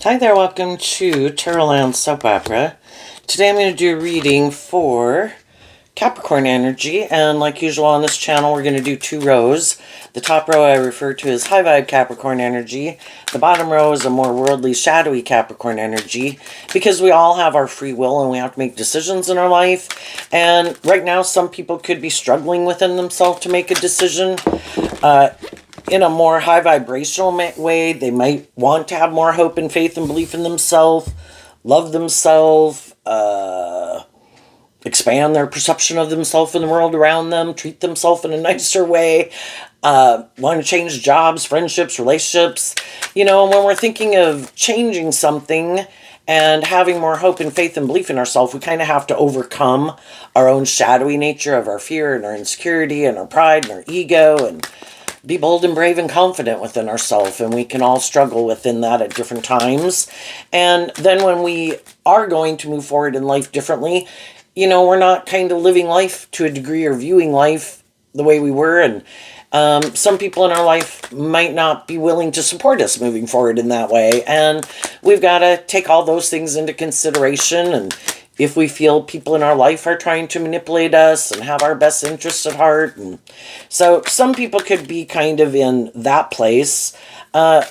Hi there, welcome to Tarotland Soap Opera. Today I'm going to do a reading for Capricorn energy, and like usual on this channel we're going to do two rows. The top row I refer to as high vibe Capricorn energy. The bottom row is a more worldly, shadowy Capricorn energy, because we all have our free will and we have to make decisions in our life. And right now some people could be struggling within themselves to make a decision. In a more high vibrational way, they might want to have more hope and faith and belief in themselves, love themselves, expand their perception of themselves and the world around them, treat themselves in a nicer way, want to change jobs, friendships, relationships. You know, when we're thinking of changing something and having more hope and faith and belief in ourselves, we kind of have to overcome our own shadowy nature of our fear and our insecurity and our pride and our ego, and be bold and brave and confident within ourselves. And we can all struggle within that at different times. And then when we are going to move forward in life differently, you know, we're not kind of living life to a degree or viewing life the way we were. And some people in our life might not be willing to support us moving forward in that way. And we've got to take all those things into consideration. And if we feel people in our life are trying to manipulate us and have our best interests at heart. And so some people could be kind of in that place. Other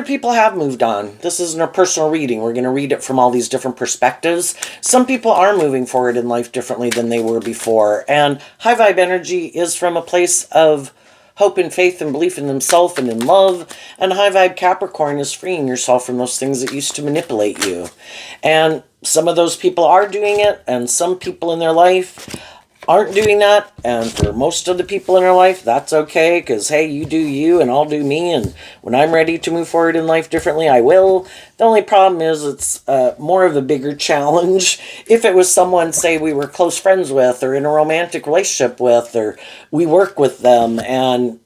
people have moved on. This isn't a personal reading. We're going to read it from all these different perspectives. Some people are moving forward in life differently than they were before. And high vibe energy is from a place of hope and faith and belief in themselves and in love. And high vibe Capricorn is freeing yourself from those things that used to manipulate you. And some of those people are doing it, and some people in their life aren't doing that. And for most of the people in our life, that's okay, because hey, you do you and I'll do me, and when I'm ready to move forward in life differently, I will. The only problem is it's more of a bigger challenge if it was someone, say, we were close friends with or in a romantic relationship with, or we work with them, and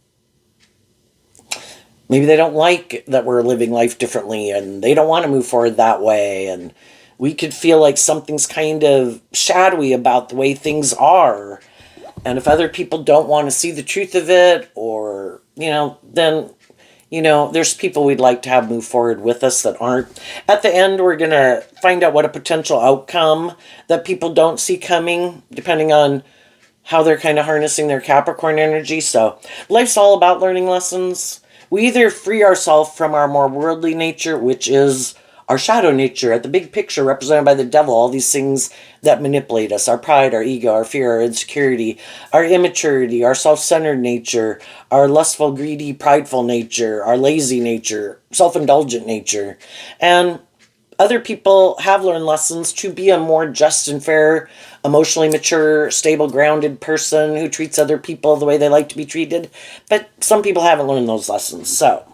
maybe they don't like that we're living life differently and they don't want to move forward that way. And we could feel like something's kind of shadowy about the way things are. And if other people don't want to see the truth of it, or, you know, then, you know, there's people we'd like to have move forward with us that aren't. At the end, we're going to find out what a potential outcome that people don't see coming, depending on how they're kind of harnessing their Capricorn energy. So life's all about learning lessons. We either free ourselves from our more worldly nature, which is our shadow nature, at the big picture represented by the devil, all these things that manipulate us, our pride, our ego, our fear, our insecurity, our immaturity, our self-centered nature, our lustful, greedy, prideful nature, our lazy nature, self-indulgent nature. And other people have learned lessons to be a more just and fair, emotionally mature, stable, grounded person who treats other people the way they like to be treated. But some people haven't learned those lessons. So,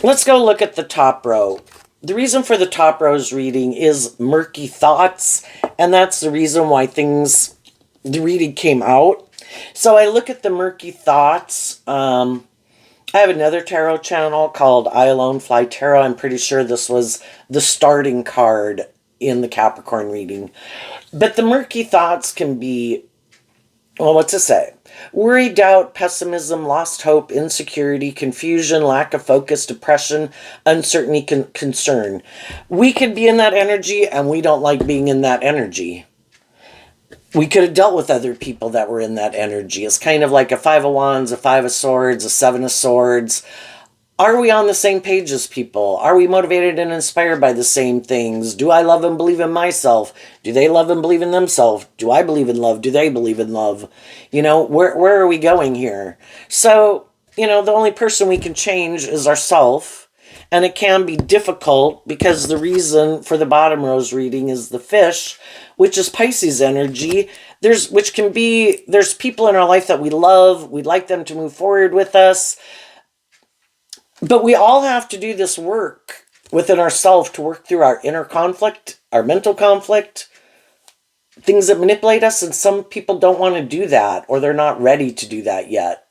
let's go look at the top row. The reason for the top row's reading is murky thoughts, and that's the reason why the reading came out. So I look at the murky thoughts. I have another tarot channel called I Alone Fly Tarot. I'm pretty sure this was the starting card in the Capricorn reading. But the murky thoughts can be, well, what's it say? Worry, doubt, pessimism, lost hope, insecurity, confusion, lack of focus, depression, uncertainty, concern. We could be in that energy, and we don't like being in that energy. We could have dealt with other people that were in that energy. It's kind of like a Five of Wands, a Five of Swords, a Seven of Swords. Are we on the same page as people? Are we motivated and inspired by the same things? Do I love and believe in myself? Do they love and believe in themselves? Do I believe in love? Do they believe in love? You know, where are we going here? So, you know, the only person we can change is ourself. And it can be difficult because the reason for the bottom row's reading is the fish, which is Pisces energy. There's people in our life that we love. We'd like them to move forward with us. But we all have to do this work within ourselves to work through our inner conflict, our mental conflict, things that manipulate us, and some people don't want to do that, or they're not ready to do that yet.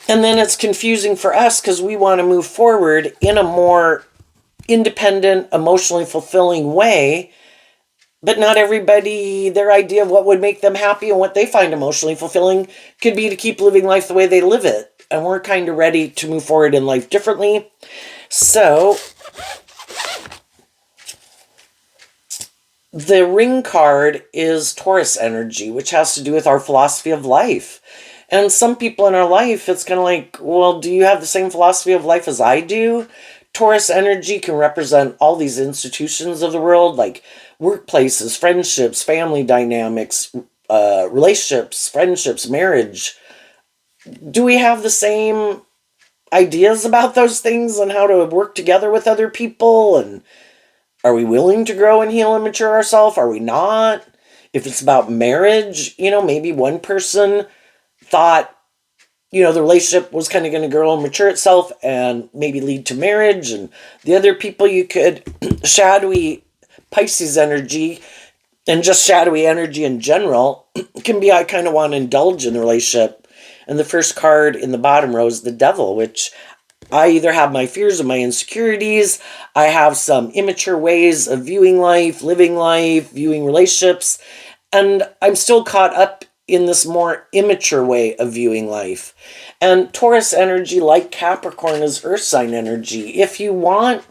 And then it's confusing for us because we want to move forward in a more independent, emotionally fulfilling way, But not everybody, their idea of what would make them happy and what they find emotionally fulfilling could be to keep living life the way they live it. And we're kind of ready to move forward in life differently. So, the ring card is Taurus energy, which has to do with our philosophy of life. And some people in our life, it's kind of like, well, do you have the same philosophy of life as I do? Taurus energy can represent all these institutions of the world, like workplaces, friendships, family dynamics, relationships, friendships, marriage. Do we have the same ideas about those things and how to work together with other people? And are we willing to grow and heal and mature ourselves? Are we not? If it's about marriage, maybe one person thought, the relationship was kind of going to grow and mature itself and maybe lead to marriage. And the other people, you could shadowy Pisces energy and just shadowy energy in general can be, I kind of want to indulge in the relationship. And the first card in the bottom row is the devil, which I either have my fears and my insecurities, I have some immature ways of viewing life, living life, viewing relationships, and I'm still caught up in this more immature way of viewing life. And Taurus energy, like Capricorn, is earth sign energy. If you want,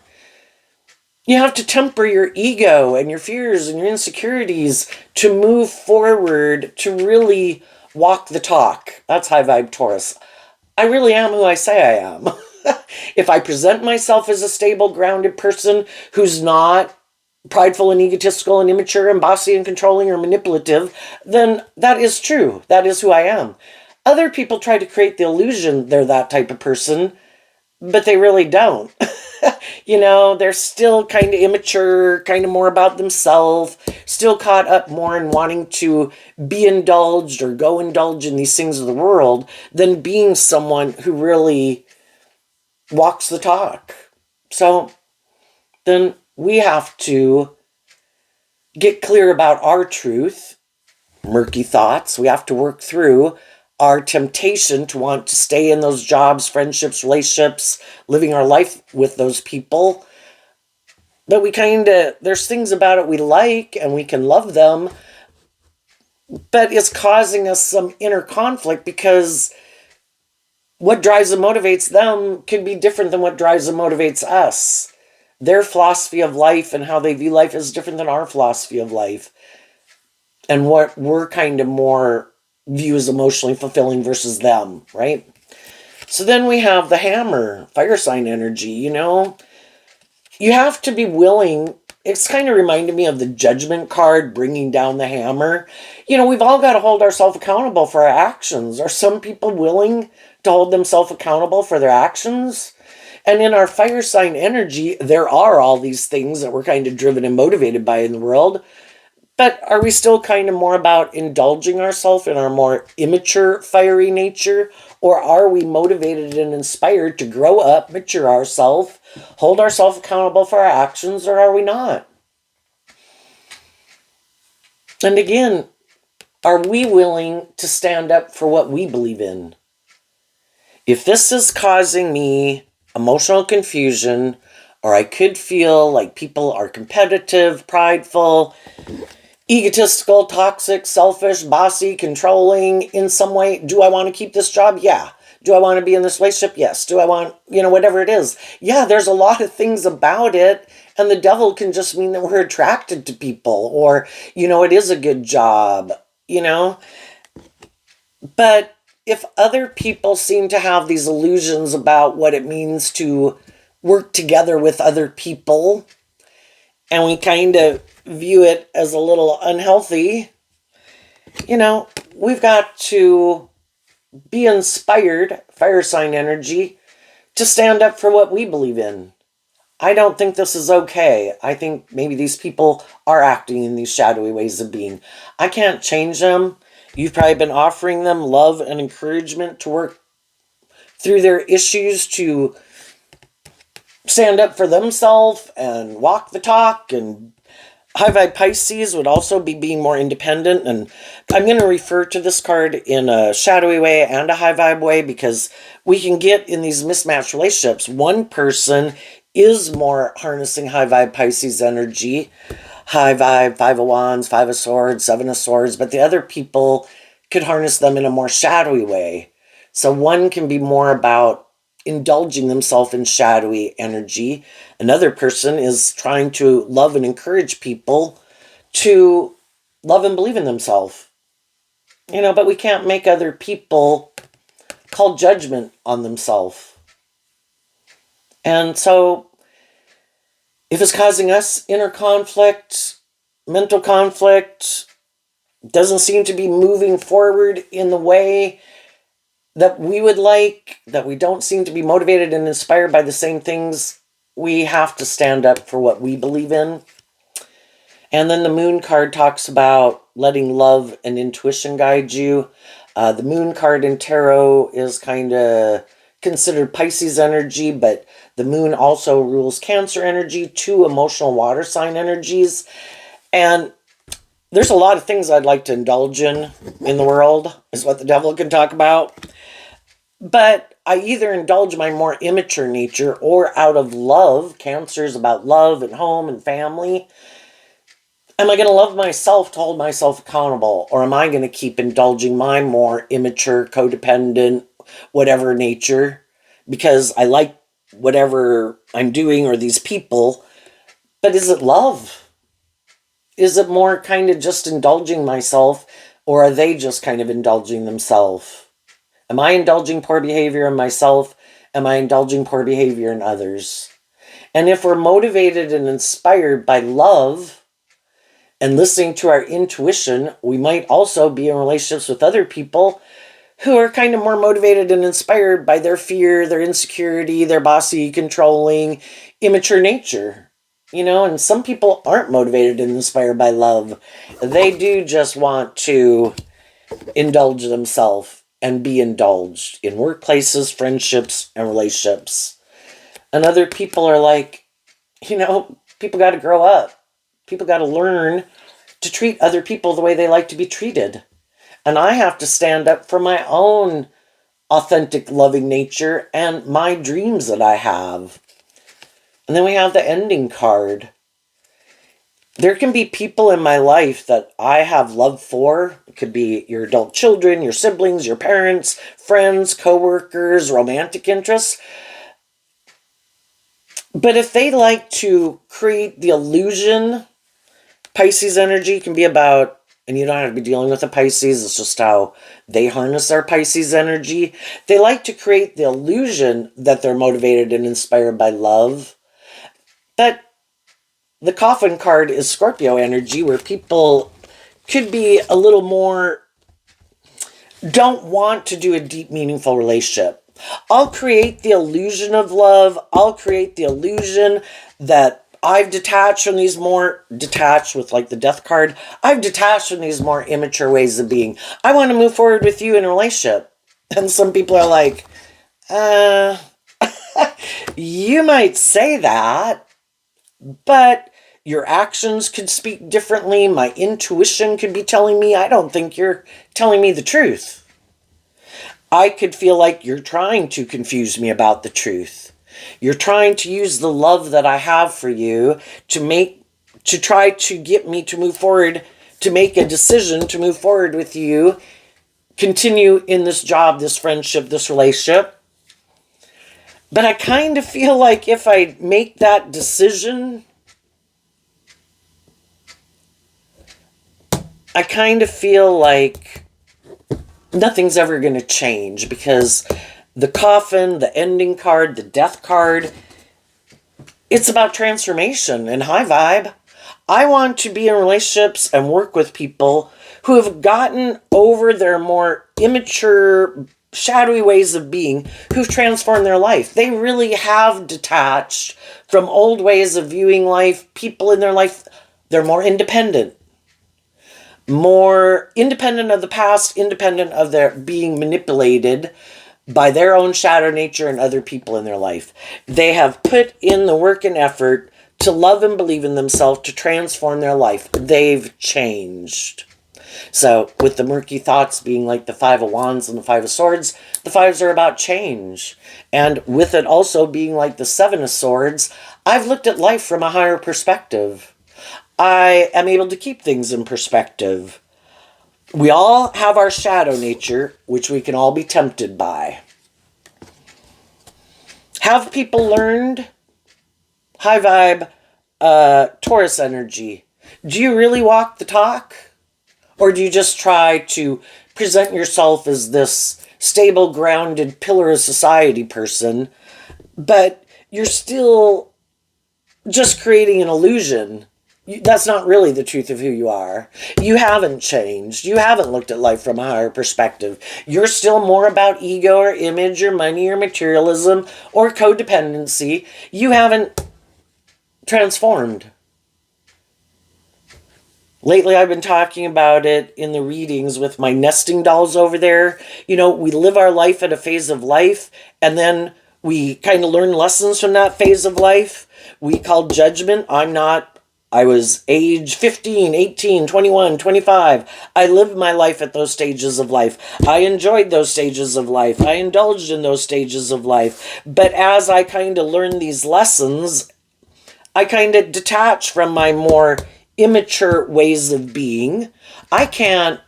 you have to temper your ego and your fears and your insecurities to move forward, to really walk the talk. That's high vibe Taurus. I really am who I say I am. If I present myself as a stable, grounded person who's not prideful and egotistical and immature and bossy and controlling or manipulative, then that is true. That is who I am. Other people try to create the illusion they're that type of person, but they really don't. They're still kind of immature, kind of more about themselves, still caught up more in wanting to be indulged or go indulge in these things of the world than being someone who really walks the talk. So then we have to get clear about our truth, murky thoughts. We have to work through our temptation to want to stay in those jobs, friendships, relationships, living our life with those people. But there's things about it we like and we can love them, but it's causing us some inner conflict because what drives and motivates them can be different than what drives and motivates us. Their philosophy of life and how they view life is different than our philosophy of life. And what we're kind of more view as emotionally fulfilling versus them, right? So then we have the hammer, fire sign energy, You have to be willing. It's kind of reminded me of the judgment card, bringing down the hammer. We've all got to hold ourselves accountable for our actions. Are some people willing to hold themselves accountable for their actions? And in our fire sign energy, there are all these things that we're kind of driven and motivated by in the world. But are we still kind of more about indulging ourselves in our more immature, fiery nature? Or are we motivated and inspired to grow up, mature ourselves, hold ourselves accountable for our actions, or are we not? And again, are we willing to stand up for what we believe in? If this is causing me emotional confusion, or I could feel like people are competitive, prideful, egotistical, toxic, selfish, bossy, controlling in some way, do I want to keep this job? Yeah. Do I want to be in this relationship? Yes. Do I want, whatever it is? Yeah, there's a lot of things about it. And the devil can just mean that we're attracted to people or, it is a good job, But if other people seem to have these illusions about what it means to work together with other people, and we kind of view it as a little unhealthy, we've got to be inspired, fire sign energy, to stand up for what we believe in. I don't think this is okay. I think maybe these people are acting in these shadowy ways of being. I can't change them. You've probably been offering them love and encouragement to work through their issues, to stand up for themselves and walk the talk. And high vibe Pisces would also be being more independent. And I'm going to refer to this card in a shadowy way and a high vibe way because we can get in these mismatched relationships. One person is more harnessing high vibe Pisces energy, high vibe, Five of Wands, Five of Swords, Seven of Swords, but the other people could harness them in a more shadowy way. So one can be more about indulging themselves in shadowy energy. Another person is trying to love and encourage people to love and believe in themselves. But we can't make other people call judgment on themselves. And so if it's causing us inner conflict, mental conflict, doesn't seem to be moving forward in the way that we would like, that we don't seem to be motivated and inspired by the same things, we have to stand up for what we believe in. And then the Moon card talks about letting love and intuition guide you. The Moon card in tarot is kind of considered Pisces energy, but the Moon also rules Cancer energy, two emotional water sign energies. And there's a lot of things I'd like to indulge in the world, is what the devil can talk about. But I either indulge my more immature nature, or out of love, Cancer is about love and home and family. Am I going to love myself to hold myself accountable? Or am I going to keep indulging my more immature, codependent, whatever nature? Because I like whatever I'm doing or these people. But is it love? Is it more kind of just indulging myself? Or are they just kind of indulging themselves? Am I indulging poor behavior in myself? Am I indulging poor behavior in others? And if we're motivated and inspired by love and listening to our intuition, we might also be in relationships with other people who are kind of more motivated and inspired by their fear, their insecurity, their bossy, controlling, immature nature. And some people aren't motivated and inspired by love. They do just want to indulge themselves and be indulged in workplaces, friendships, and relationships. And other people are like, people got to grow up. People got to learn to treat other people the way they like to be treated. And I have to stand up for my own authentic, loving nature and my dreams that I have. And then we have the Ending card. There can be people in my life that I have love for. It could be your adult children, your siblings, your parents, friends, coworkers, romantic interests. But if they like to create the illusion, Pisces energy can be about, and you don't have to be dealing with a Pisces, it's just how they harness their Pisces energy. They like to create the illusion that they're motivated and inspired by love. But the Coffin card is Scorpio energy, where people could be a little more, don't want to do a deep, meaningful relationship. I'll create the illusion of love. I'll create the illusion that I've detached from these more, detached with like the Death card, I've detached from these more immature ways of being. I want to move forward with you in a relationship. And some people are like, you might say that, but your actions could speak differently. My intuition could be telling me, I don't think you're telling me the truth. I could feel like you're trying to confuse me about the truth. You're trying to use the love that I have for you to try to get me to move forward, to make a decision to move forward with you, continue in this job, this friendship, this relationship. But I kind of feel like if I make that decision, I kind of feel like nothing's ever going to change, because the Coffin, the Ending card, the Death card, it's about transformation and high vibe. I want to be in relationships and work with people who have gotten over their more immature, shadowy ways of being, who've transformed their life. They really have detached from old ways of viewing life. People in their life, they're more independent of the past, independent of their being manipulated by their own shadow nature and other people in their life. They have put in the work and effort to love and believe in themselves, to transform their life. They've changed. So with the murky thoughts being like the Five of Wands and the Five of Swords, the fives are about change. And with it also being like the Seven of Swords, I've looked at life from a higher perspective. I am able to keep things in perspective. We all have our shadow nature, which we can all be tempted by. Have people learned high vibe Taurus energy? Do you really walk the talk? Or do you just try to present yourself as this stable, grounded, pillar of society person, but you're still just creating an illusion? That's not really the truth of who you are. You haven't changed. You haven't looked at life from a higher perspective. You're still more about ego or image or money or materialism or codependency. You haven't transformed. Lately, I've been talking about it in the readings with my nesting dolls over there. You know, we live our life at a phase of life, and then we kind of learn lessons from that phase of life. We call judgment. I was age 15, 18, 21, 25. I lived my life at those stages of life. I enjoyed those stages of life. I indulged in those stages of life. But as I kind of learned these lessons, I kind of detach from my more immature ways of being. I can't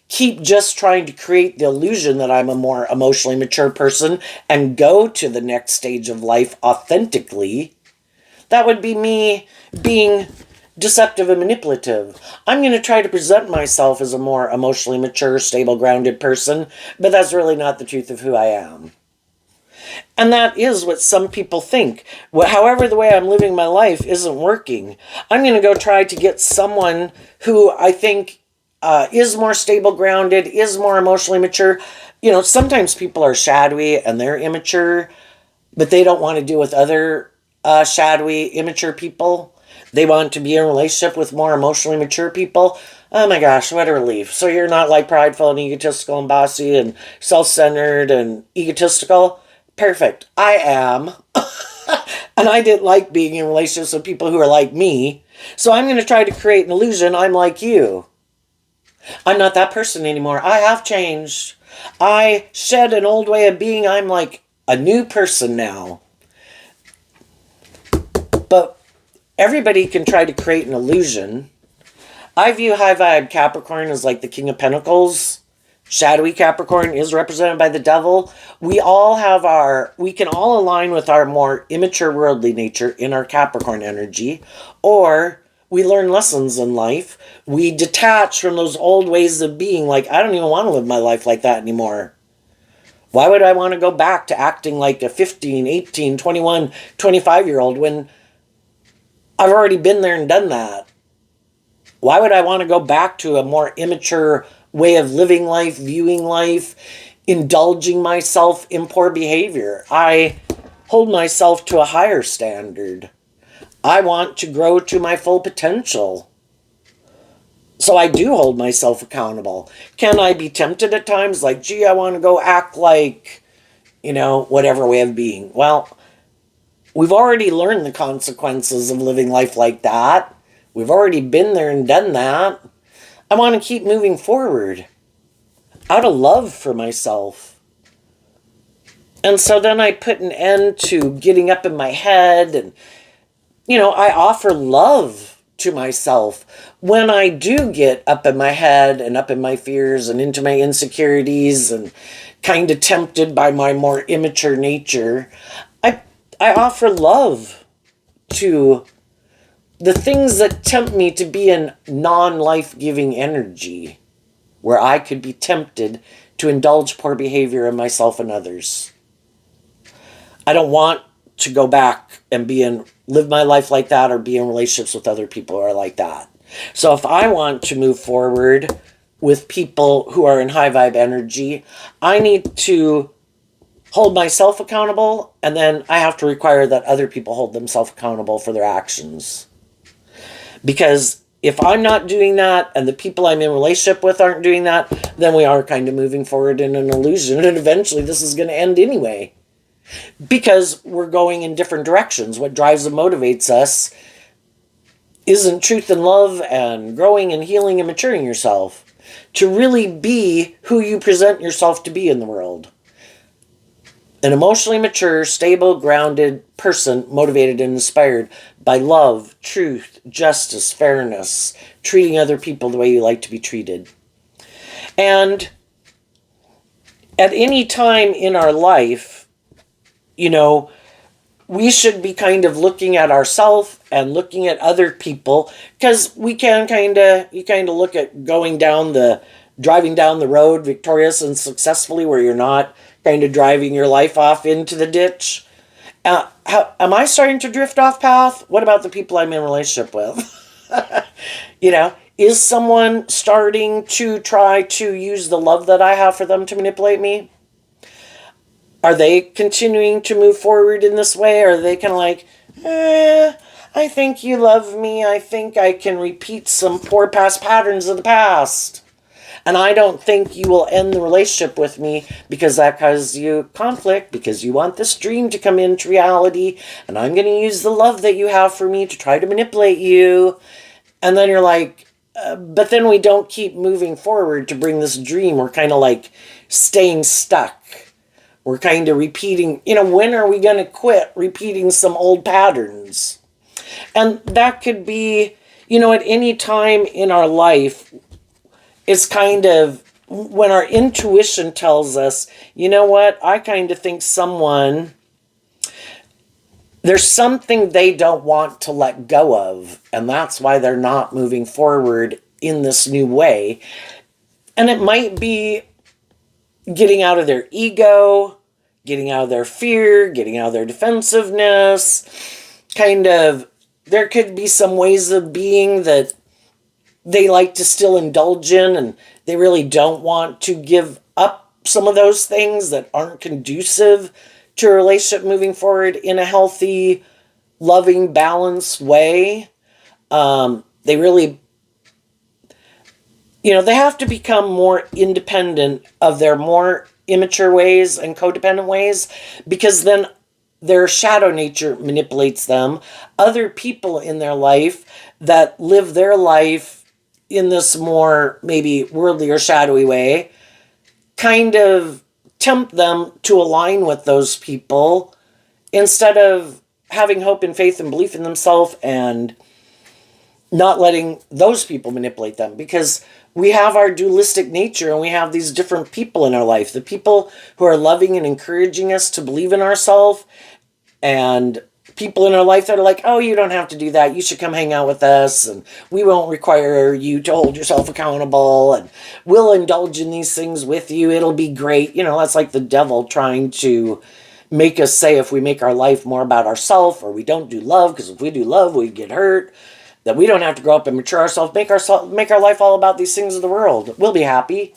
keep just trying to create the illusion that I'm a more emotionally mature person and go to the next stage of life authentically. That would be me being deceptive and manipulative. I'm going to try to present myself as a more emotionally mature, stable, grounded person, but that's really not the truth of who I am. And that is what some people think. However, the way I'm living my life isn't working. I'm going to go try to get someone who I think is more stable, grounded, is more emotionally mature. You know, sometimes people are shadowy and they're immature, but they don't want to deal with other shadowy, immature people. They want to be in a relationship with more emotionally mature people. Oh my gosh, what a relief. So you're not like prideful and egotistical and bossy and self-centered and egotistical. Perfect. I am. And I didn't like being in relationships with people who are like me. So I'm going to try to create an illusion I'm like you. I'm not that person anymore. I have changed. I shed an old way of being. I'm like a new person now. But everybody can try to create an illusion. I view high vibe Capricorn as like the King of Pentacles. Shadowy Capricorn is represented by the devil. We can all align with our more immature worldly nature in our Capricorn energy, or we learn lessons in life. We detach from those old ways of being, like, I don't even want to live my life like that anymore. Why would I want to go back to acting like a 15, 18, 21, 25-year-old when I've already been there and done that? Why would I want to go back to a more immature way of living life, viewing life, indulging myself in poor behavior? I hold myself to a higher standard. I want to grow to my full potential. So I do hold myself accountable. Can I be tempted at times? Like, gee, I want to go act like, whatever way of being. Well, we've already learned the consequences of living life like that. We've already been there and done that. I want to keep moving forward out of love for myself. And so then I put an end to getting up in my head and, I offer love to myself. When I do get up in my head and up in my fears and into my insecurities and kind of tempted by my more immature nature, I offer love to the things that tempt me to be in non-life-giving energy, where I could be tempted to indulge poor behavior in myself and others. I don't want to go back and live my life like that or be in relationships with other people who are like that. So if I want to move forward with people who are in high vibe energy, I need to hold myself accountable, and then I have to require that other people hold themselves accountable for their actions. Because if I'm not doing that and the people I'm in relationship with aren't doing that, then we are kind of moving forward in an illusion, and eventually this is going to end anyway. Because we're going in different directions. What drives and motivates us isn't truth and love and growing and healing and maturing yourself. to really be who you present yourself to be in the world. An emotionally mature, stable, grounded person, motivated and inspired by love, truth, justice, fairness, treating other people the way you like to be treated. And at any time in our life, we should be kind of looking at ourselves and looking at other people, because you kind of look at driving down the road victorious and successfully, where you're not kind of driving your life off into the ditch. Am I starting to drift off path? What about the people I'm in a relationship with? Is someone starting to try to use the love that I have for them to manipulate me? Are they continuing to move forward in this way? Or are they kind of like, I think you love me. I think I can repeat some poor past patterns of the past. And I don't think you will end the relationship with me because that causes you conflict, because you want this dream to come into reality, and I'm going to use the love that you have for me to try to manipulate you. And then you're like, but then we don't keep moving forward to bring this dream. We're kind of like staying stuck. We're kind of repeating, when are we going to quit repeating some old patterns? And that could be, at any time in our life. It's kind of when our intuition tells us, I kind of think there's something they don't want to let go of, and that's why they're not moving forward in this new way. And it might be getting out of their ego, getting out of their fear, getting out of their defensiveness. There could be some ways of being that they like to still indulge in, and they really don't want to give up some of those things that aren't conducive to a relationship moving forward in a healthy, loving, balanced way. They really, they have to become more independent of their more immature ways and codependent ways, because then their shadow nature manipulates them. Other people in their life that live their life in this more maybe worldly or shadowy way kind of tempt them to align with those people, instead of having hope and faith and belief in themselves and not letting those people manipulate them. Because we have our dualistic nature, and we have these different people in our life. The people who are loving and encouraging us to believe in ourselves, and people in our life that are like, oh, you don't have to do that. You should come hang out with us, and we won't require you to hold yourself accountable, and we'll indulge in these things with you. It'll be great. That's like the devil trying to make us say if we make our life more about ourselves, or we don't do love, because if we do love, we get hurt, that we don't have to grow up and mature ourselves, make our life all about these things of the world. We'll be happy.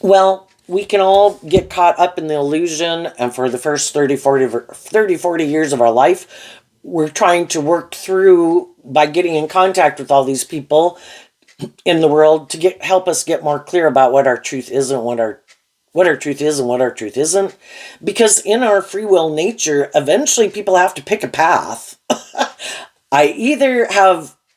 Well, we can all get caught up in the illusion, and for the first 30, 40 years of our life, we're trying to work through by getting in contact with all these people in the world to help us get more clear about what our truth is and what our truth is and what our truth isn't. Because in our free will nature, eventually people have to pick a path.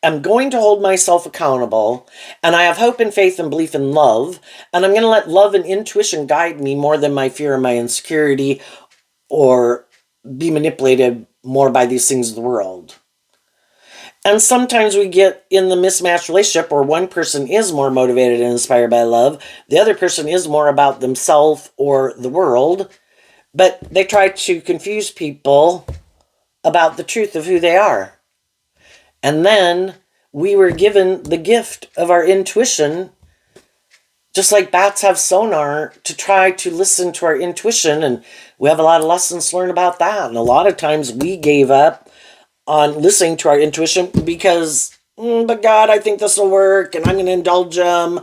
I'm going to hold myself accountable, and I have hope and faith and belief in love, and I'm going to let love and intuition guide me more than my fear and my insecurity, or be manipulated more by these things of the world. And sometimes we get in the mismatched relationship where one person is more motivated and inspired by love, the other person is more about themselves or the world, but they try to confuse people about the truth of who they are. And then we were given the gift of our intuition, just like bats have sonar, to try to listen to our intuition. And we have a lot of lessons to learn about that. And a lot of times we gave up on listening to our intuition because, but God, I think this will work, and I'm going to indulge them.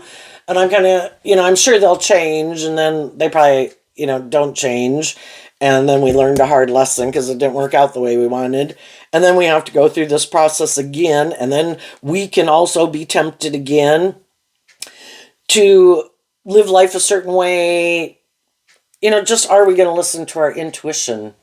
And I'm kind of, I'm sure they'll change. And then they probably, don't change. And then we learned a hard lesson because it didn't work out the way we wanted. And then we have to go through this process again. And then we can also be tempted again to live life a certain way. Just are we going to listen to our intuition?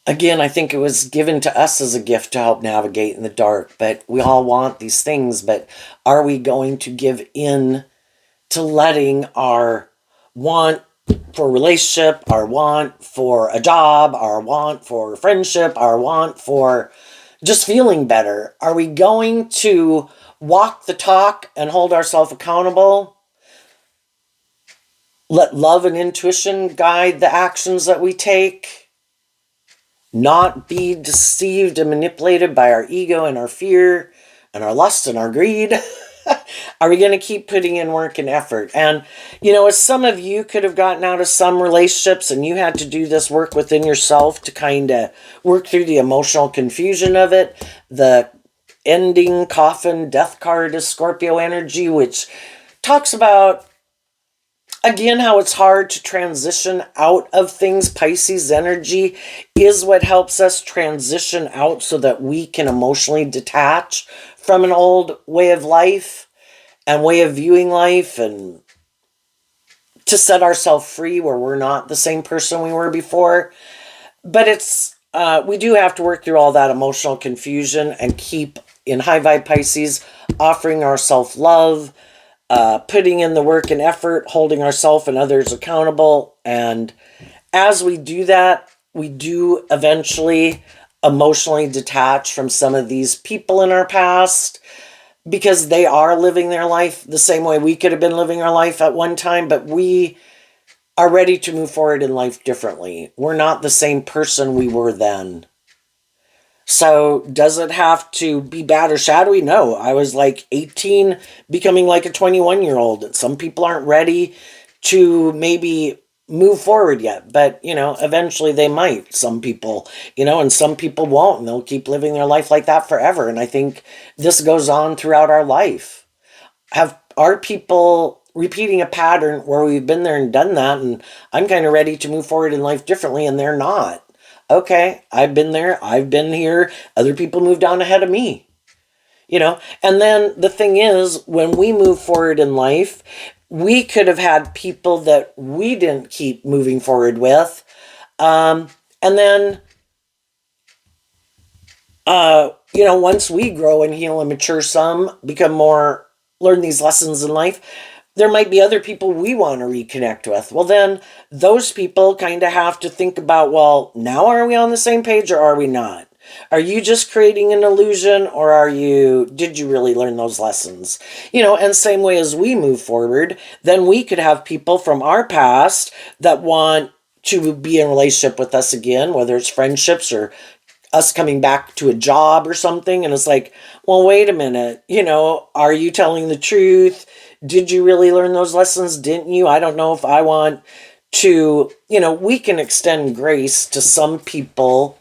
Again, I think it was given to us as a gift to help navigate in the dark, but we all want these things, but are we going to give in to letting our want for a relationship, our want for a job, our want for friendship, our want for just feeling better? Are we going to walk the talk and hold ourselves accountable? Let love and intuition guide the actions that we take? Not be deceived and manipulated by our ego and our fear and our lust and our greed? Are we going to keep putting in work and effort? And, as some of you could have gotten out of some relationships and you had to do this work within yourself to kind of work through the emotional confusion of it. The ending coffin death card is Scorpio energy, which talks about, again, how it's hard to transition out of things. Pisces energy is what helps us transition out so that we can emotionally detach from an old way of life and way of viewing life, and to set ourselves free where we're not the same person we were before. But we do have to work through all that emotional confusion and keep, in high vibe Pisces, offering our self-love, putting in the work and effort, holding ourselves and others accountable. And as we do that, we do eventually emotionally detach from some of these people in our past, because they are living their life the same way we could have been living our life at one time, but we are ready to move forward in life differently. We're not the same person we were then. So does it have to be bad or shadowy? No. I was like 18 becoming like a 21-year-old. Some people aren't ready to maybe move forward yet, but eventually they might. Some people, and some people won't, and they'll keep living their life like that forever. And I think this goes on throughout our life. Are people repeating a pattern where we've been there and done that, and I'm kind of ready to move forward in life differently, and they're not? Okay, I've been there, I've been here, other people moved on ahead of me. And then the thing is, when we move forward in life, we could have had people that we didn't keep moving forward with. And then, once we grow and heal and mature some, learn these lessons in life, there might be other people we want to reconnect with. Well, then those people kind of have to think about, well, now are we on the same page or are we not? Are you just creating an illusion, or did you really learn those lessons? And same way as we move forward, then we could have people from our past that want to be in a relationship with us again, whether it's friendships or us coming back to a job or something. And it's like, well, wait a minute, are you telling the truth? Did you really learn those lessons? Didn't you? I don't know if I want to, we can extend grace to some people.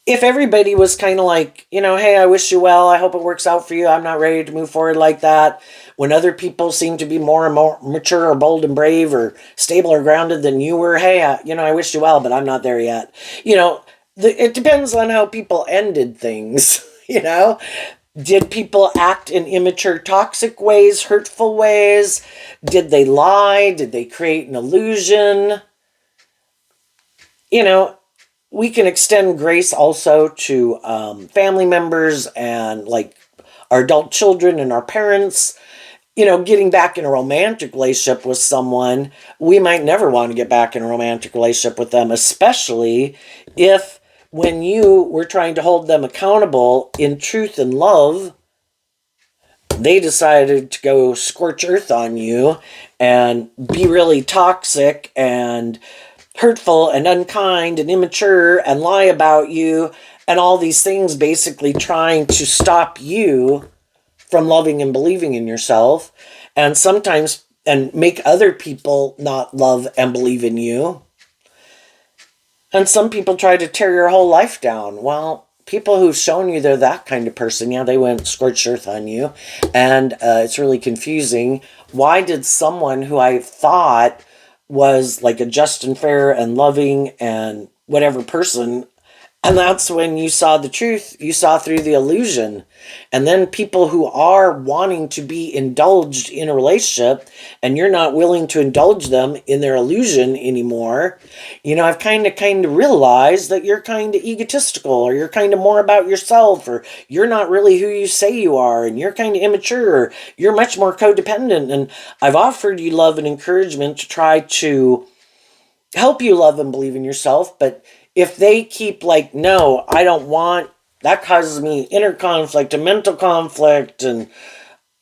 If everybody was kind of like, hey, I wish you well, I hope it works out for you, I'm not ready to move forward like that. When other people seem to be more and more mature or bold and brave or stable or grounded than you were, hey, I wish you well, but I'm not there yet. It depends on how people ended things, Did people act in immature, toxic ways, hurtful ways? Did they lie? Did they create an illusion? We can extend grace also to family members and like our adult children and our parents. Getting back in a romantic relationship with someone, we might never want to get back in a romantic relationship with them, especially if when you were trying to hold them accountable in truth and love, they decided to go scorch earth on you and be really toxic and hurtful and unkind and immature and lie about you and all these things, basically trying to stop you from loving and believing in yourself, and sometimes and make other people not love and believe in you. And some people try to tear your whole life down. Well, people who've shown you they're that kind of person, yeah, they went scorched earth on you, and it's really confusing. Why did someone who I thought was like a just and fair and loving and whatever person And that's when you saw the truth, you saw through the illusion. And then people who are wanting to be indulged in a relationship and you're not willing to indulge them in their illusion anymore, I've kind of realized that you're kind of egotistical, or you're kind of more about yourself, or you're not really who you say you are, and you're kind of immature, or you're much more codependent. And I've offered you love and encouragement to try to help you love and believe in yourself. But if they keep like, no, I don't want, that causes me inner conflict and mental conflict, and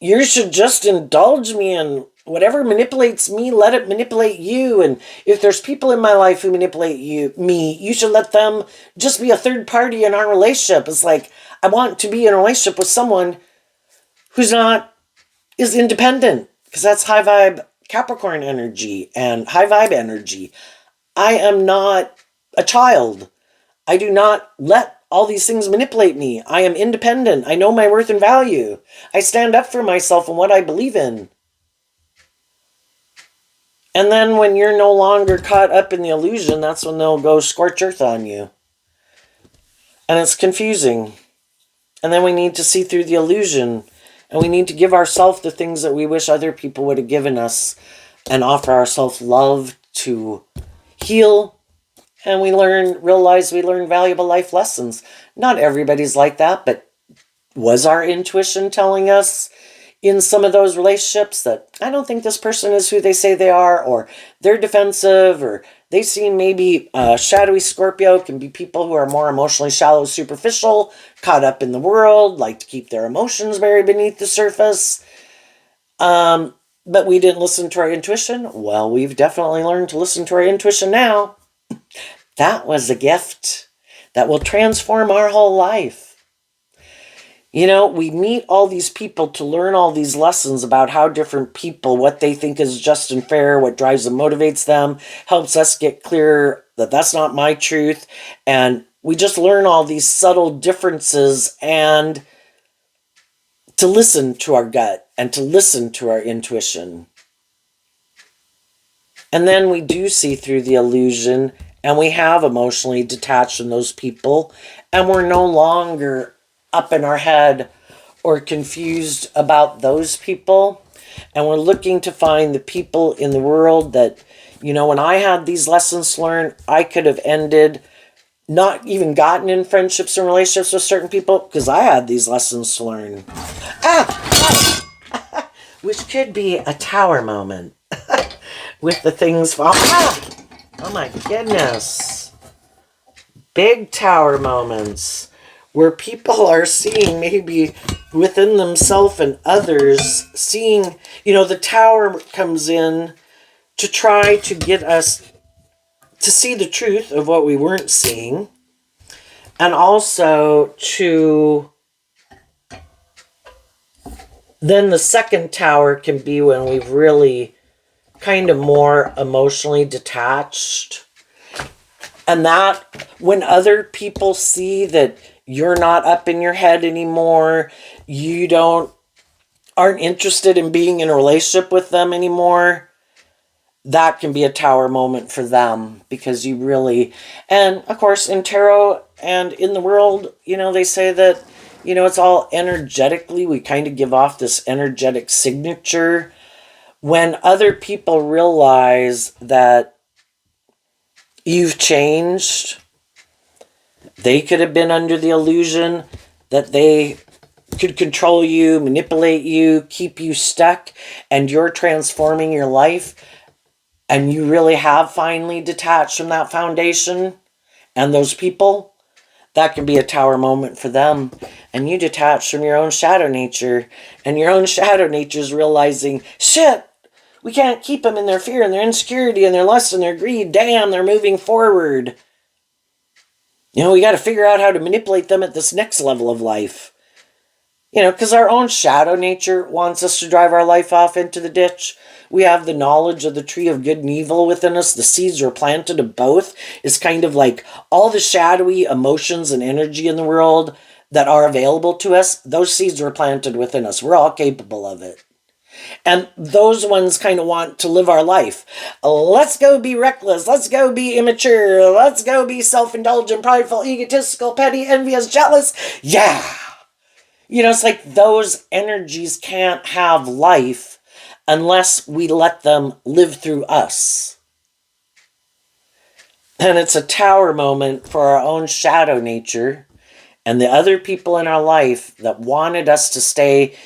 you should just indulge me in whatever manipulates me, let it manipulate you. And if there's people in my life who manipulate you should let them just be a third party in our relationship. It's like, I want to be in a relationship with someone is independent, because that's high vibe Capricorn energy and high vibe energy. I am not a child. I do not let all these things manipulate me. I am independent. I know my worth and value. I stand up for myself and what I believe in. And then when you're no longer caught up in the illusion, that's when they'll go scorch earth on you. And it's confusing. And then we need to see through the illusion. And we need to give ourselves the things that we wish other people would have given us, and offer ourselves love to heal. And realize we learn valuable life lessons. Not everybody's like that, but was our intuition telling us in some of those relationships that I don't think this person is who they say they are, or they're defensive, or they seem maybe shadowy Scorpio can be people who are more emotionally shallow, superficial, caught up in the world, like to keep their emotions buried beneath the surface. But we didn't listen to our intuition. Well, we've definitely learned to listen to our intuition now. That was a gift that will transform our whole life. We meet all these people to learn all these lessons about how different people, what they think is just and fair, what drives and motivates them, helps us get clear that that's not my truth. And we just learn all these subtle differences, and to listen to our gut and to listen to our intuition. And then we do see through the illusion, and we have emotionally detached from those people, and we're no longer up in our head or confused about those people. And we're looking to find the people in the world that, when I had these lessons to learn, I could have ended, not even gotten in friendships and relationships with certain people, because I had these lessons to learn. Which could be a tower moment with the things. Oh my goodness. Big tower moments where people are seeing maybe within themselves and others, seeing, the tower comes in to try to get us to see the truth of what we weren't seeing, and also then the second tower can be when we've really kind of more emotionally detached. And that when other people see that you're not up in your head anymore, aren't interested in being in a relationship with them anymore, that can be a tower moment for them, because you really, and of course in tarot and in the world, they say that, it's all energetically, we kind of give off this energetic signature. When other people realize that you've changed, they could have been under the illusion that they could control you, manipulate you, keep you stuck, and you're transforming your life, and you really have finally detached from that foundation and those people, that can be a tower moment for them. And you detach from your own shadow nature, and your own shadow nature is realizing, shit, we can't keep them in their fear and their insecurity and their lust and their greed. Damn, they're moving forward. We got to figure out how to manipulate them at this next level of life. Because our own shadow nature wants us to drive our life off into the ditch. We have the knowledge of the tree of good and evil within us. The seeds are planted of both. It's kind of like all the shadowy emotions and energy in the world that are available to us, those seeds were planted within us. We're all capable of it. And those ones kind of want to live our life. Let's go be reckless. Let's go be immature. Let's go be self-indulgent, prideful, egotistical, petty, envious, jealous. Yeah. It's like those energies can't have life unless we let them live through us. And it's a tower moment for our own shadow nature and the other people in our life that wanted us to stay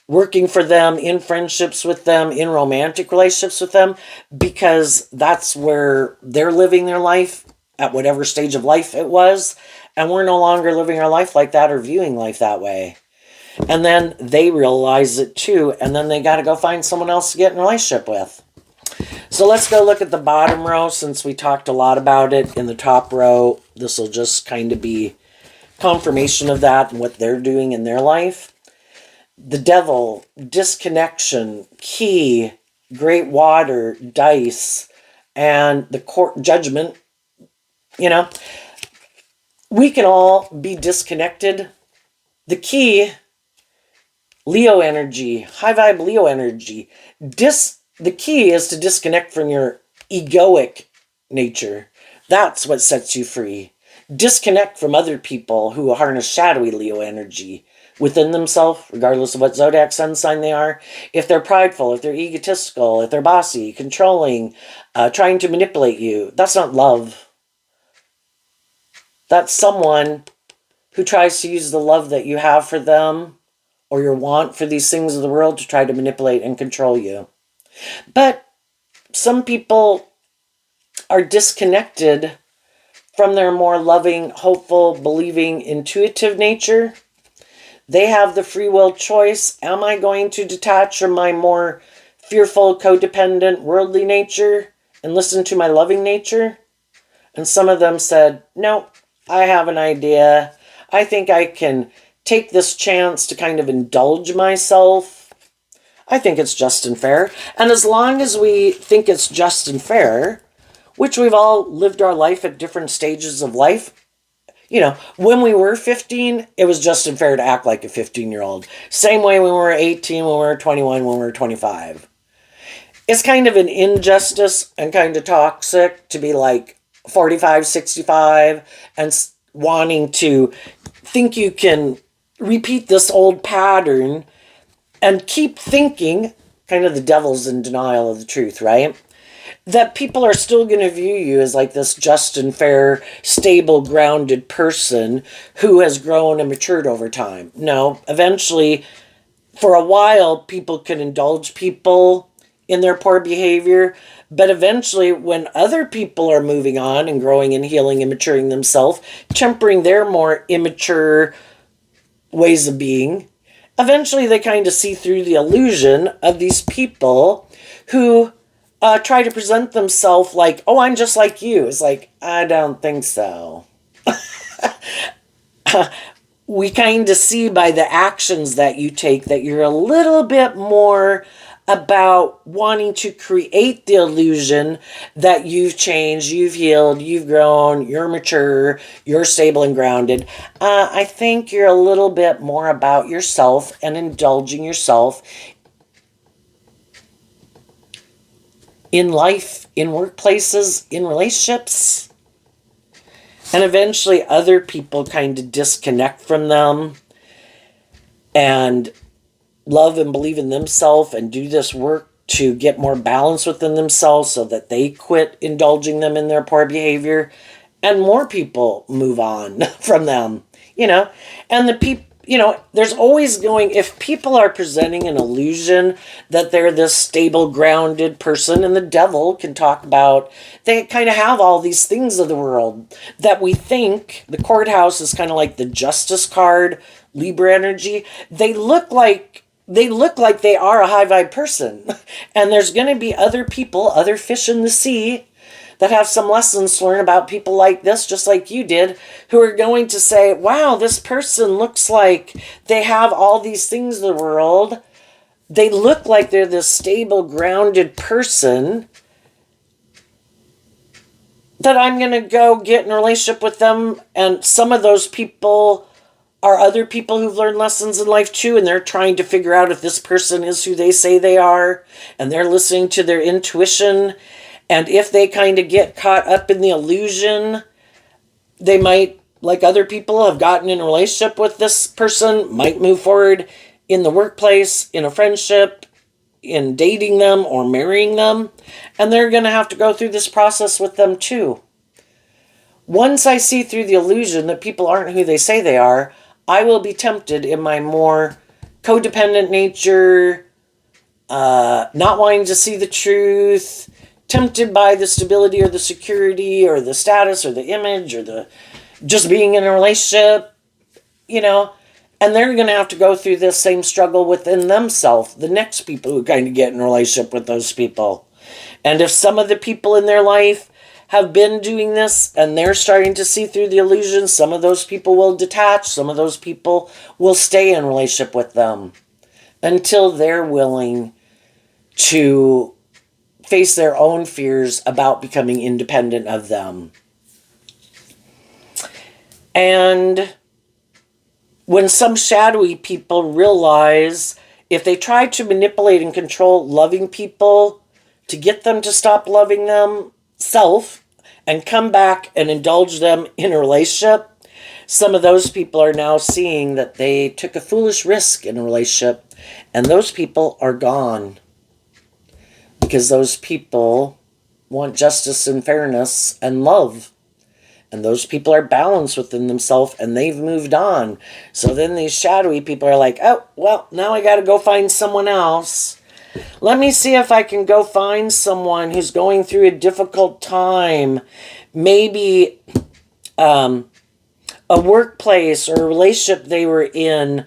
working for them, in friendships with them, in romantic relationships with them, because that's where they're living their life at whatever stage of life it was. And we're no longer living our life like that or viewing life that way. And then they realize it too, and then they got to go find someone else to get in a relationship with. So let's go look at the bottom row, since we talked a lot about it in the top row. This will just kind of be confirmation of that and what they're doing in their life. The devil, disconnection, key, great water, dice, and the court judgment. We can all be disconnected. The key, Leo energy, high vibe Leo energy. The key is to disconnect from your egoic nature. That's what sets you free. Disconnect from other people who harness shadowy Leo energy within themselves, regardless of what zodiac sun sign they are. If they're prideful, if they're egotistical, if they're bossy, controlling, trying to manipulate you, that's not love. That's someone who tries to use the love that you have for them or your want for these things of the world to try to manipulate and control you. But some people are disconnected from their more loving, hopeful, believing, intuitive nature. They have the free will choice. Am I going to detach from my more fearful, codependent, worldly nature and listen to my loving nature? And some of them said, no, I have an idea. I think I can take this chance to kind of indulge myself. I think it's just and fair. And as long as we think it's just and fair, which we've all lived our life at different stages of life, when we were 15, it was just and fair to act like a 15-year-old. Same way when we were 18, when we were 21, when we were 25. It's kind of an injustice and kind of toxic to be like 45, 65 and wanting to think you can repeat this old pattern and keep thinking, kind of the devil's in denial of the truth, right? That people are still going to view you as like this just and fair, stable, grounded person who has grown and matured over time. No, eventually, for a while, people can indulge people in their poor behavior, but eventually when other people are moving on and growing and healing and maturing themselves, tempering their more immature ways of being, eventually they kind of see through the illusion of these people who try to present themselves like, oh, I'm just like you. It's like, I don't think so. We kind of see by the actions that you take that you're a little bit more about wanting to create the illusion that you've changed, you've healed, you've grown, you're mature, you're stable and grounded. I think you're a little bit more about yourself and indulging yourself in life, in workplaces, in relationships. And eventually other people kind of disconnect from them and love and believe in themselves and do this work to get more balance within themselves so that they quit indulging them in their poor behavior. And more people move on from them, And the people, there's always going, if people are presenting an illusion that they're this stable, grounded person, and the devil can talk about, they kind of have all these things of the world that we think, the courthouse is kind of like the justice card, Libra energy. They look like they are a high vibe person. And there's going to be other people, other fish in the sea, that have some lessons to learn about people like this, just like you did, who are going to say, wow, this person looks like they have all these things in the world. They look like they're this stable, grounded person that I'm going to go get in a relationship with them. And some of those people are other people who've learned lessons in life too, and they're trying to figure out if this person is who they say they are, and they're listening to their intuition. And if they kind of get caught up in the illusion, they might, like other people have gotten in a relationship with this person, might move forward in the workplace, in a friendship, in dating them or marrying them. And they're going to have to go through this process with them too. Once I see through the illusion that people aren't who they say they are, I will be tempted in my more codependent nature, not wanting to see the truth, tempted by the stability or the security or the status or the image or the just being in a relationship, and they're going to have to go through this same struggle within themselves, the next people who kind of get in a relationship with those people. And if some of the people in their life have been doing this and they're starting to see through the illusion, some of those people will detach, some of those people will stay in relationship with them until they're willing to face their own fears about becoming independent of them. And when some shadowy people realize if they try to manipulate and control loving people to get them to stop loving themselves and come back and indulge them in a relationship, some of those people are now seeing that they took a foolish risk in a relationship, and those people are gone because those people want justice and fairness and love. And those people are balanced within themselves and they've moved on. So then these shadowy people are like, oh, well, now I got to go find someone else. Let me see if I can go find someone who's going through a difficult time. Maybe a workplace or a relationship they were in,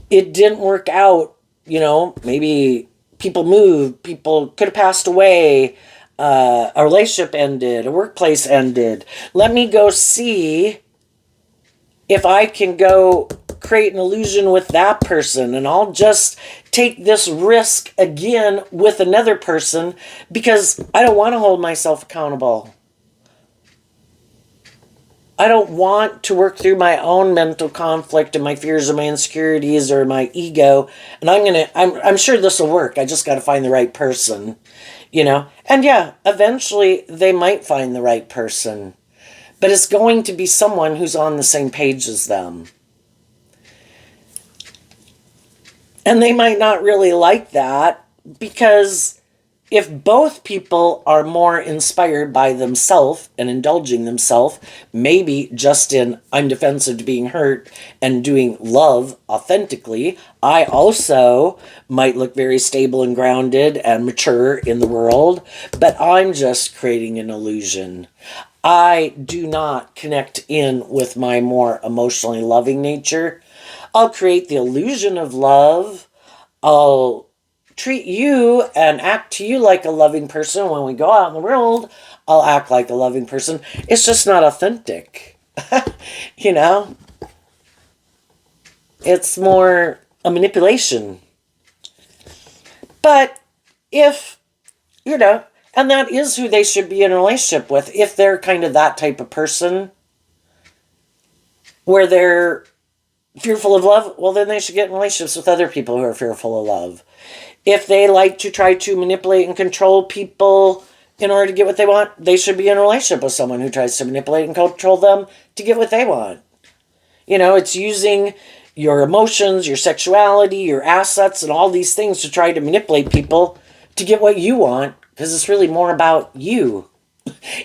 it didn't work out. Maybe people moved, people could have passed away. A relationship ended, a workplace ended. Let me go see if I can go create an illusion with that person, and I'll just take this risk again with another person because I don't want to hold myself accountable. I don't want to work through my own mental conflict and my fears or my insecurities or my ego. And I'm sure this will work. I just got to find the right person, And yeah, eventually they might find the right person. But it's going to be someone who's on the same page as them. And they might not really like that because if both people are more inspired by themselves and indulging themselves, maybe just in I'm defensive to being hurt and doing love authentically, I also might look very stable and grounded and mature in the world, but I'm just creating an illusion. I do not connect in with my more emotionally loving nature. I'll create the illusion of love. I'll treat you and act to you like a loving person. When we go out in the world, I'll act like a loving person. It's just not authentic. It's more a manipulation. But if, and that is who they should be in a relationship with, if they're kind of that type of person where they're fearful of love, well, then they should get in relationships with other people who are fearful of love. If they like to try to manipulate and control people in order to get what they want, they should be in a relationship with someone who tries to manipulate and control them to get what they want. It's using your emotions, your sexuality, your assets, and all these things to try to manipulate people to get what you want, because it's really more about you.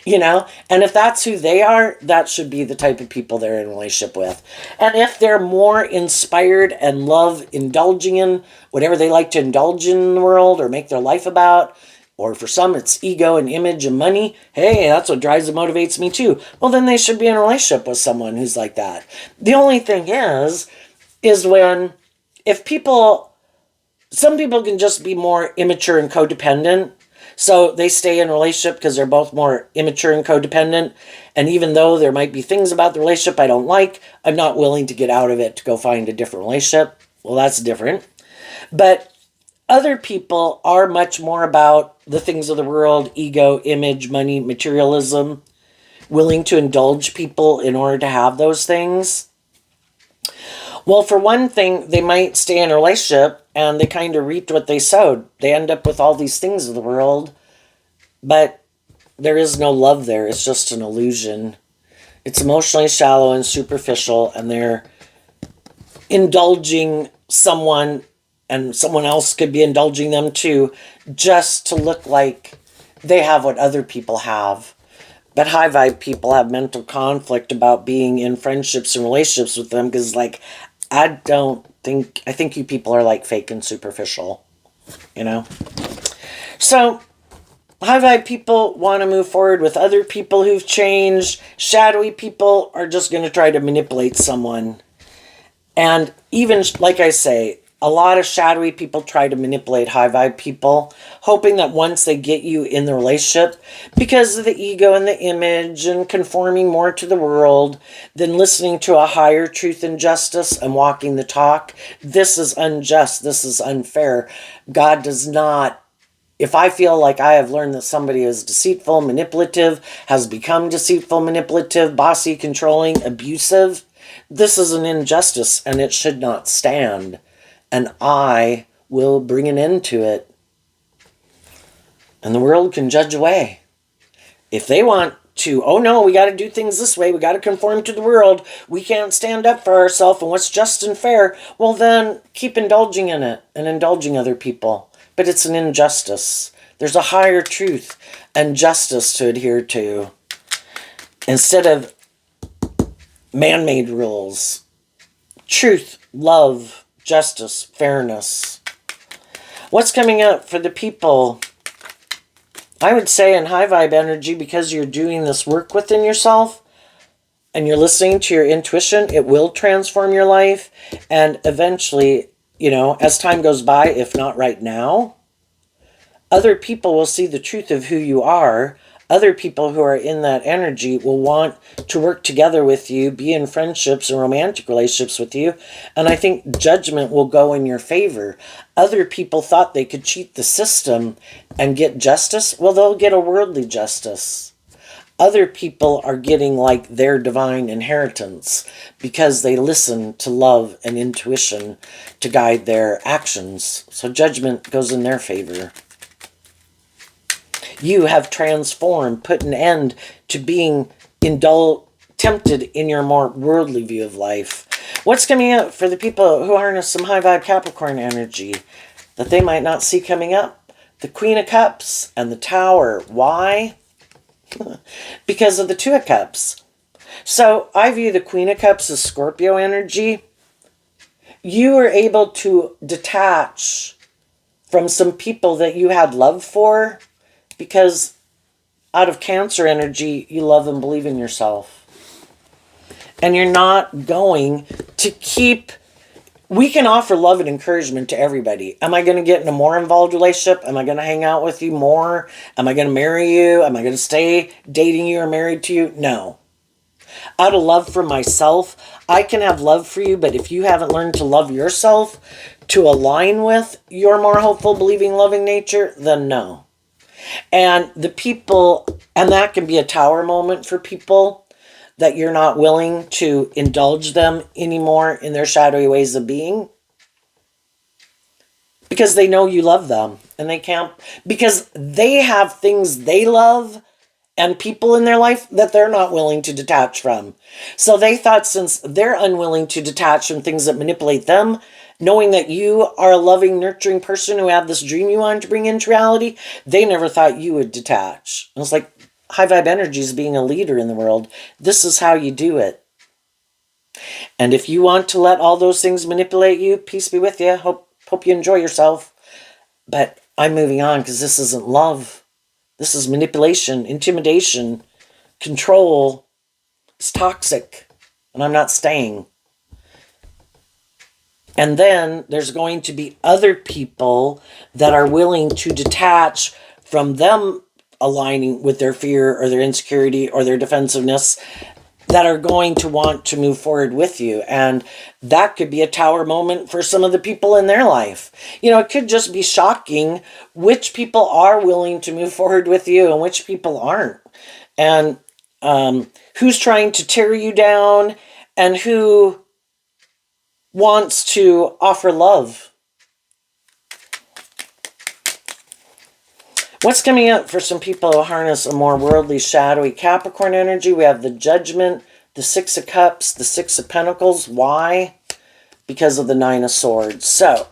And if that's who they are, that should be the type of people they're in a relationship with. And if they're more inspired and love indulging in whatever they like to indulge in the world or make their life about, or for some it's ego and image and money, hey, that's what drives and motivates me too. Well, then they should be in a relationship with someone who's like that. The only thing is when, some people can just be more immature and codependent. So they stay in a relationship because they're both more immature and codependent. And even though there might be things about the relationship I don't like, I'm not willing to get out of it to go find a different relationship. Well, that's different. But other people are much more about the things of the world, ego, image, money, materialism, willing to indulge people in order to have those things. Well, for one thing, they might stay in a relationship and they kind of reaped what they sowed. They end up with all these things of the world, but there is no love there. It's just an illusion. It's emotionally shallow and superficial, and they're indulging someone, and someone else could be indulging them too, just to look like they have what other people have. But high vibe people have mental conflict about being in friendships and relationships with them because, like, I think you people are like fake and superficial, you know? So, high vibe people want to move forward with other people who've changed. Shadowy people are just going to try to manipulate someone. And even, like I say, a lot of shadowy people try to manipulate high vibe people, hoping that once they get you in the relationship, because of the ego and the image and conforming more to the world than listening to a higher truth and justice and walking the talk, this is unjust, this is unfair. God does not. If I feel like I have learned that somebody is deceitful, manipulative, has become deceitful, manipulative, bossy, controlling, abusive, this is an injustice and it should not stand. And I will bring an end to it. And the world can judge away. If they want to, oh no, we got to do things this way, we got to conform to the world, we can't stand up for ourselves and what's just and fair, well then keep indulging in it and indulging other people. But it's an injustice. There's a higher truth and justice to adhere to instead of man-made rules. Truth, love, justice, fairness. What's coming up for the people? I would say in high vibe energy, because you're doing this work within yourself and you're listening to your intuition, it will transform your life. And eventually, you know, as time goes by, if not right now, other people will see the truth of who you are. Other people who are in that energy will want to work together with you, be in friendships and romantic relationships with you. And I think judgment will go in your favor. Other people thought they could cheat the system and get justice. Well, they'll get a worldly justice. Other people are getting like their divine inheritance because they listen to love and intuition to guide their actions. So judgment goes in their favor. You have transformed, put an end to being tempted in your more worldly view of life. What's coming up for the people who harness some high vibe Capricorn energy that they might not see coming up? The Queen of Cups and the Tower. Why? Because of the Two of Cups. So I view the Queen of Cups as Scorpio energy. You are able to detach from some people that you had love for, because out of Cancer energy, you love and believe in yourself. And you're not going to keep... We can offer love and encouragement to everybody. Am I going to get in a more involved relationship? Am I going to hang out with you more? Am I going to marry you? Am I going to stay dating you or married to you? No. Out of love for myself, I can have love for you, but if you haven't learned to love yourself to align with your more hopeful, believing, loving nature, then no. And the people, and that can be a tower moment for people, that you're not willing to indulge them anymore in their shadowy ways of being. Because they know you love them. And they can't, because they have things they love and people in their life that they're not willing to detach from. So they thought, since they're unwilling to detach from things that manipulate them, knowing that you are a loving, nurturing person who had this dream you wanted to bring into reality, they never thought you would detach. And it's like high vibe energy is being a leader in the world. This is how you do it. And if you want to let all those things manipulate you, peace be with you. Hope you enjoy yourself. But I'm moving on because this isn't love. This is manipulation, intimidation, control. It's toxic. And I'm not staying. And then there's going to be other people that are willing to detach from them aligning with their fear or their insecurity or their defensiveness, that are going to want to move forward with you. And that could be a tower moment for some of the people in their life. You know, it could just be shocking which people are willing to move forward with you and which people aren't. And who's trying to tear you down and who wants to offer love. What's coming up for some people who harness a more worldly, shadowy Capricorn energy? We have the Judgment, the Six of Cups, the Six of Pentacles. Why? Because of the Nine of Swords. So,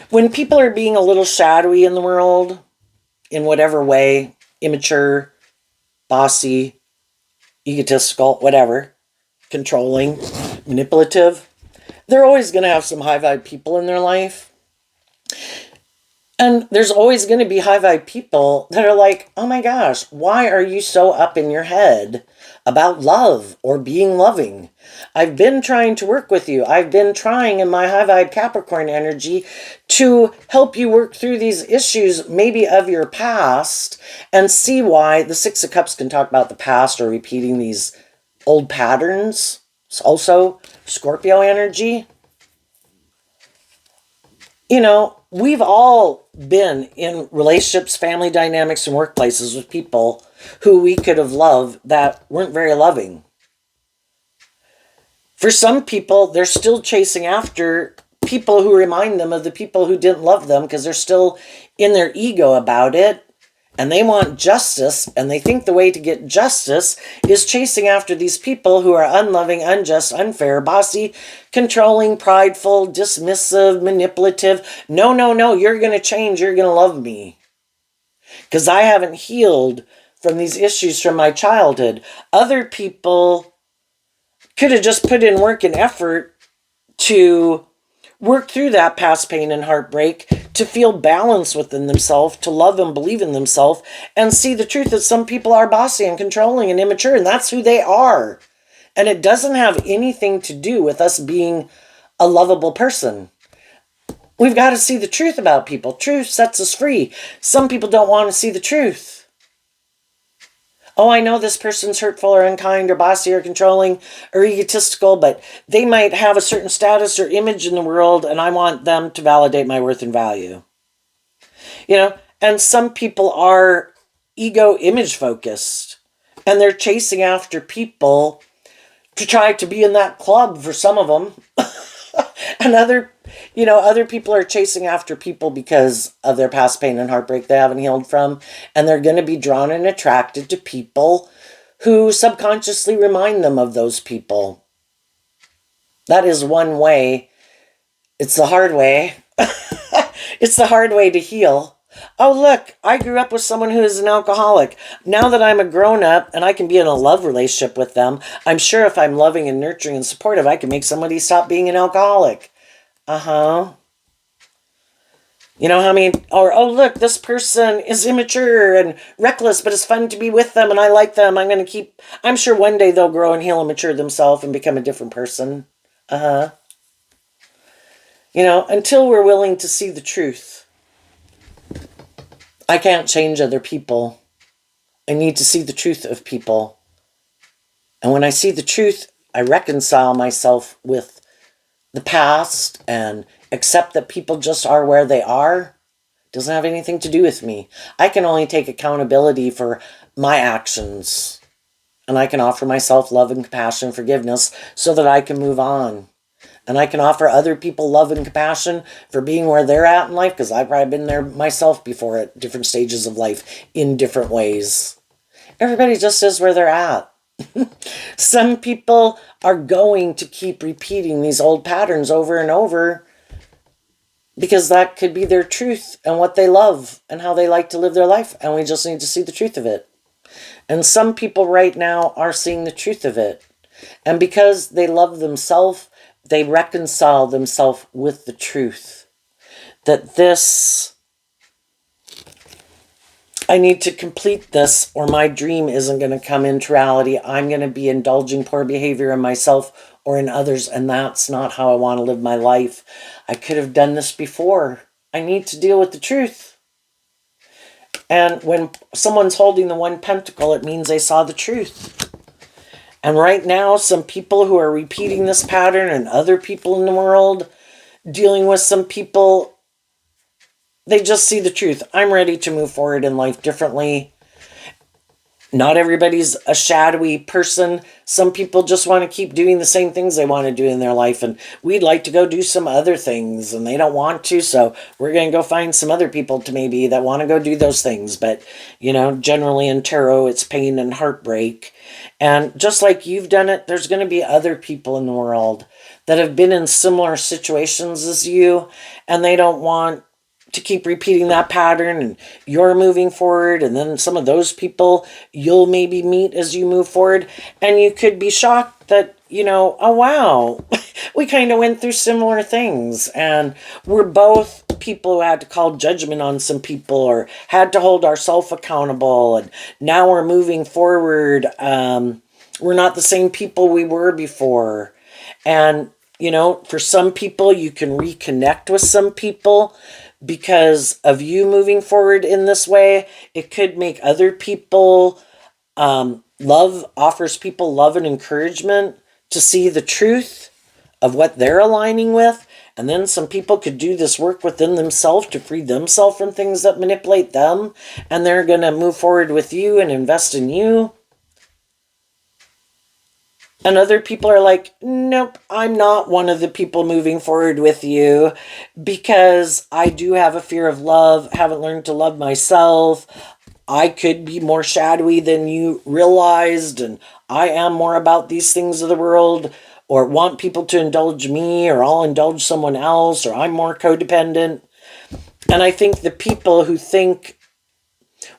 when people are being a little shadowy in the world, in whatever way, immature, bossy, egotistical, whatever, controlling, manipulative, they're always going to have some high vibe people in their life. And there's always going to be high vibe people that are like, oh my gosh, why are you so up in your head about love or being loving? I've been trying to work with you. I've been trying in my high vibe Capricorn energy to help you work through these issues, maybe of your past, and see why. The Six of Cups can talk about the past or repeating these old patterns. It's also Scorpio energy. You know, we've all been in relationships, family dynamics, and workplaces with people who we could have loved that weren't very loving. For some people, they're still chasing after people who remind them of the people who didn't love them because they're still in their ego about it. And they want justice, and they think the way to get justice is chasing after these people who are unloving, unjust, unfair, bossy, controlling, prideful, dismissive, manipulative. No, no, no, you're going to change. You're going to love me. Because I haven't healed from these issues from my childhood. Other people could have just put in work and effort to work through that past pain and heartbreak, to feel balance within themselves, to love and believe in themselves, and see the truth that some people are bossy and controlling and immature, and that's who they are. And it doesn't have anything to do with us being a lovable person. We've got to see the truth about people. Truth sets us free. Some people don't want to see the truth. Oh, I know this person's hurtful or unkind or bossy or controlling or egotistical, but they might have a certain status or image in the world, and I want them to validate my worth and value. You know, and some people are ego image focused, and they're chasing after people to try to be in that club for some of them. And other people are chasing after people because of their past pain and heartbreak they haven't healed from. And they're going to be drawn and attracted to people who subconsciously remind them of those people. That is one way. It's the hard way. It's the hard way to heal. Oh, look, I grew up with someone who is an alcoholic. Now that I'm a grown-up and I can be in a love relationship with them, I'm sure if I'm loving and nurturing and supportive, I can make somebody stop being an alcoholic. Uh-huh. You know how many, or, oh, look, this person is immature and reckless, but it's fun to be with them and I like them. I'm sure one day they'll grow and heal and mature themselves and become a different person. Uh-huh. You know, until we're willing to see the truth. I can't change other people. I need to see the truth of people. And when I see the truth, I reconcile myself with the past and accept that people just are where they are. It doesn't have anything to do with me. I can only take accountability for my actions. And I can offer myself love and compassion, forgiveness, so that I can move on. And I can offer other people love and compassion for being where they're at in life, because I've probably been there myself before at different stages of life in different ways. Everybody just is where they're at. Some people are going to keep repeating these old patterns over and over because that could be their truth and what they love and how they like to live their life. And we just need to see the truth of it. And some people right now are seeing the truth of it. And because they love themselves, they reconcile themselves with the truth. That I need to complete this or my dream isn't going to come into reality. I'm going to be indulging poor behavior in myself or in others, and that's not how I want to live my life. I could have done this before. I need to deal with the truth. And when someone's holding the one pentacle, it means they saw the truth. And right now, some people who are repeating this pattern and other people in the world dealing with some people, they just see the truth. I'm ready to move forward in life differently. Not everybody's a shadowy person. Some people just want to keep doing the same things they want to do in their life, and we'd like to go do some other things, and they don't want to, so we're going to go find some other people to maybe that want to go do those things. But, you know, generally in tarot, it's pain and heartbreak. And just like you've done it, there's going to be other people in the world that have been in similar situations as you, and they don't want to keep repeating that pattern, and you're moving forward, and then some of those people you'll maybe meet as you move forward, and you could be shocked that, you know, oh wow, we kind of went through similar things, and we're both people who had to call judgment on some people or had to hold ourselves accountable, and now we're moving forward. We're not the same people we were before. And you know, for some people you can reconnect with some people because of you moving forward in this way. It could make other people, love offers people love and encouragement to see the truth of what they're aligning with. And then some people could do this work within themselves to free themselves from things that manipulate them. And they're going to move forward with you and invest in you. And other people are like, nope, I'm not one of the people moving forward with you because I do have a fear of love, haven't learned to love myself. I could be more shadowy than you realized, and I am more about these things of the world, or want people to indulge me, or I'll indulge someone else, or I'm more codependent. And I think the people who think,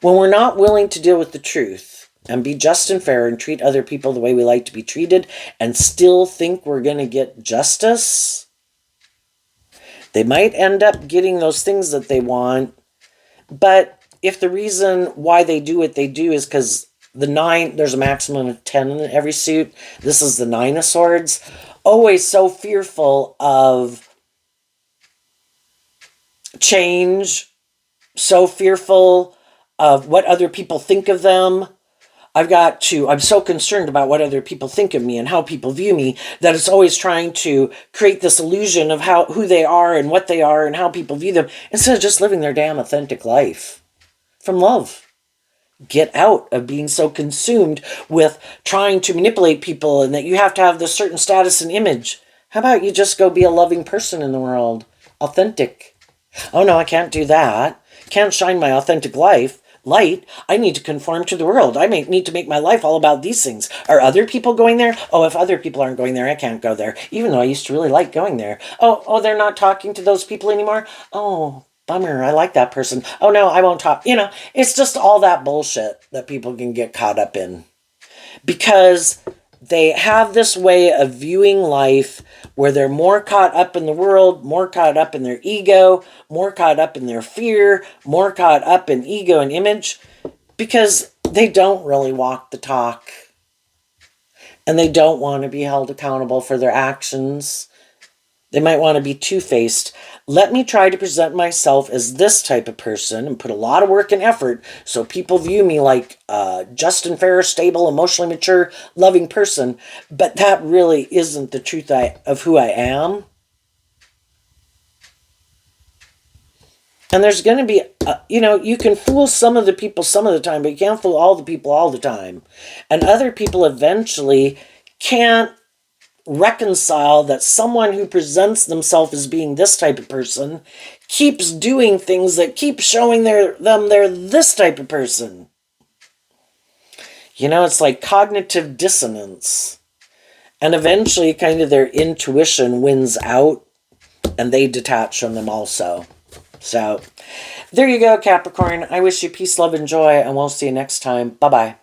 when we're not willing to deal with the truth, and be just and fair and treat other people the way we like to be treated and still think we're going to get justice, they might end up getting those things that they want. But if the reason why they do what they do is because there's a maximum of 10 in every suit. This is the 9 of Swords. Always so fearful of change, so fearful of what other people think of them. I'm so concerned about what other people think of me and how people view me that it's always trying to create this illusion of who they are and what they are and how people view them instead of just living their damn authentic life from love. Get out of being so consumed with trying to manipulate people and that you have to have this certain status and image. How about you just go be a loving person in the world? Authentic. Oh no, I can't do that. Can't shine my authentic light. I need to conform to the world. I need to make my life all about these things. Are other people going there? Oh, if other people aren't going there, I can't go there. Even though I used to really like going there. Oh, they're not talking to those people anymore? Oh, bummer. I like that person. Oh no, I won't talk. You know, it's just all that bullshit that people can get caught up in. Because they have this way of viewing life where they're more caught up in the world, more caught up in their ego, more caught up in their fear, more caught up in ego and image, because they don't really walk the talk. And they don't want to be held accountable for their actions. They might want to be two-faced. Let me try to present myself as this type of person and put a lot of work and effort so people view me like a just and fair, stable, emotionally mature, loving person. But that really isn't the truth of who I am. And there's going to be, you can fool some of the people some of the time, but you can't fool all the people all the time. And other people eventually can't reconcile that someone who presents themselves as being this type of person keeps doing things that keep showing they're this type of person. You know, it's like cognitive dissonance. And eventually kind of their intuition wins out and they detach from them also. So there you go, Capricorn. I wish you peace, love, and joy, and we'll see you next time. Bye-bye.